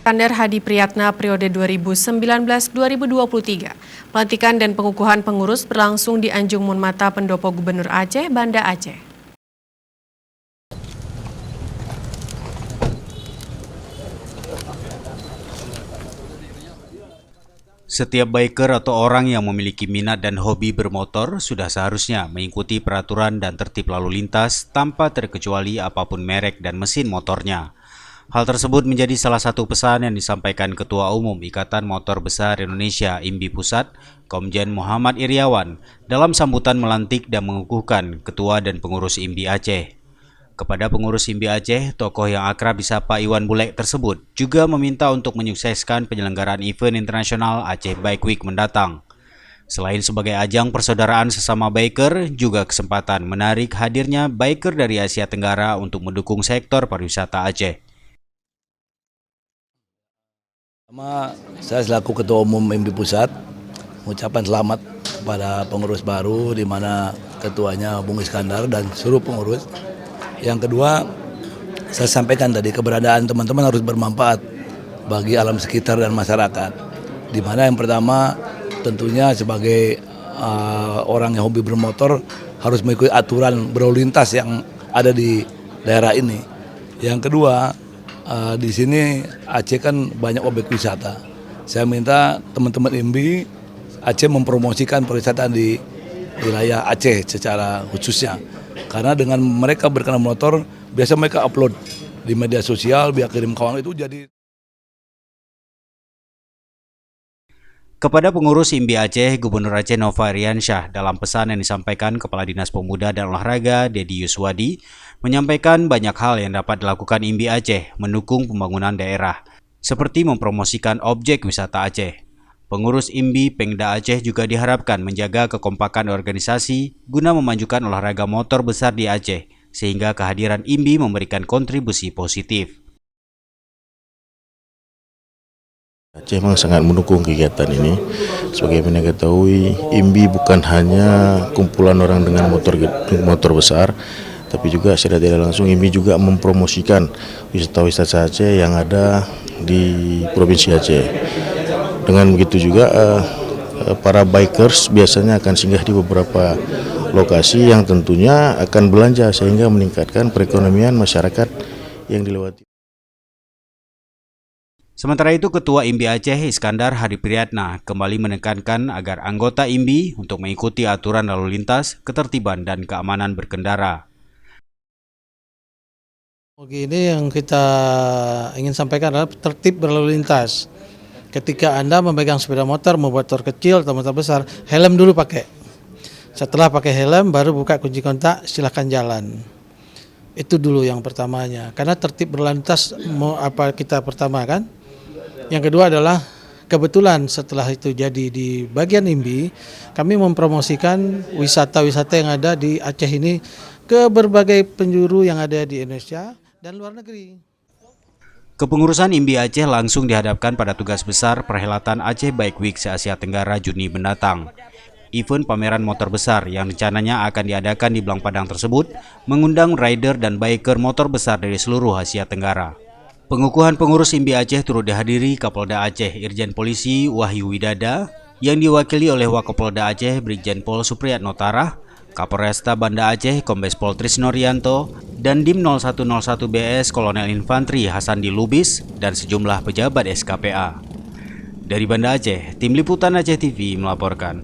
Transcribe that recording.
Iskandar Hadi Priyatna periode 2019-2023. Pelantikan dan pengukuhan pengurus berlangsung di Anjung Monmata Pendopo Gubernur Aceh, Banda Aceh. Setiap biker atau orang yang memiliki minat dan hobi bermotor sudah seharusnya mengikuti peraturan dan tertib lalu lintas tanpa terkecuali apapun merek dan mesin motornya. Hal tersebut menjadi salah satu pesan yang disampaikan Ketua Umum Ikatan Motor Besar Indonesia IMBI Pusat, Komjen Muhammad Iriawan, dalam sambutan melantik dan mengukuhkan Ketua dan pengurus IMBI Aceh. Kepada pengurus IMBI Aceh, tokoh yang akrab disapa Iwan Bulek tersebut juga meminta untuk menyukseskan penyelenggaraan event internasional Aceh Bike Week mendatang. Selain sebagai ajang persaudaraan sesama biker, juga kesempatan menarik hadirnya biker dari Asia Tenggara untuk mendukung sektor pariwisata Aceh. Saya selaku Ketua Umum IMBI Pusat mengucapkan selamat kepada pengurus baru, di mana ketuanya Bung Iskandar dan seluruh pengurus. Yang kedua, saya sampaikan tadi keberadaan teman-teman harus bermanfaat bagi alam sekitar dan masyarakat. Di mana yang pertama tentunya sebagai orang yang hobi bermotor harus mengikuti aturan berlalu lintas yang ada di daerah ini. Yang kedua, di sini Aceh kan banyak objek wisata. Saya minta teman-teman IMBI Aceh mempromosikan pariwisata di wilayah Aceh secara khususnya. Karena dengan mereka berkenal motor, biasa mereka upload di media sosial, biar kirim kawan itu jadi. Kepada pengurus IMBI Aceh, Gubernur Aceh Nova Riansyah dalam pesan yang disampaikan Kepala Dinas Pemuda dan Olahraga Dedi Yuswadi menyampaikan banyak hal yang dapat dilakukan IMBI Aceh mendukung pembangunan daerah, seperti mempromosikan objek wisata Aceh. Pengurus IMBI Pengda Aceh juga diharapkan menjaga kekompakan organisasi guna memajukan olahraga motor besar di Aceh, sehingga kehadiran IMBI memberikan kontribusi positif. Aceh memang sangat mendukung kegiatan ini. Sebagaimana ketahui, IMBI bukan hanya kumpulan orang dengan motor besar, tapi juga secara tidak langsung IMBI juga mempromosikan wisata-wisata Aceh yang ada di Provinsi Aceh. Dengan begitu juga para bikers biasanya akan singgah di beberapa lokasi yang tentunya akan belanja sehingga meningkatkan perekonomian masyarakat yang dilewati. Sementara itu, Ketua IMBI Aceh Iskandar Hadi Priyatna kembali menekankan agar anggota IMBI untuk mengikuti aturan lalu lintas, ketertiban, dan keamanan berkendara. Ini yang kita ingin sampaikan adalah tertib berlalu lintas. Ketika Anda memegang sepeda motor, motor kecil atau motor besar, helm dulu pakai. Setelah pakai helm, baru buka kunci kontak, silakan jalan. Itu dulu yang pertamanya. Karena tertib berlalu lintas kita pertama kan. Yang kedua adalah kebetulan setelah itu jadi di bagian IMBI, kami mempromosikan wisata-wisata yang ada di Aceh ini ke berbagai penjuru yang ada di Indonesia dan luar negeri. Kepengurusan IMBI Aceh langsung dihadapkan pada tugas besar perhelatan Aceh Bike Week se-Asia Tenggara Juni mendatang. Event pameran motor besar yang rencananya akan diadakan di Belang Padang tersebut mengundang rider dan biker motor besar dari seluruh Asia Tenggara. Pengukuhan pengurus IMBI Aceh turut dihadiri Kapolda Aceh Irjen Polisi Wahyu Widada yang diwakili oleh Wakapolda Aceh Brigjen Pol Supriyatno Tarah, Kapolresta Banda Aceh Kombes Pol Trisno Rianto, dan Dim 0101 BS Kolonel Infantri Hasandi Lubis dan sejumlah pejabat SKPA. Dari Banda Aceh, Tim Liputan Aceh TV melaporkan.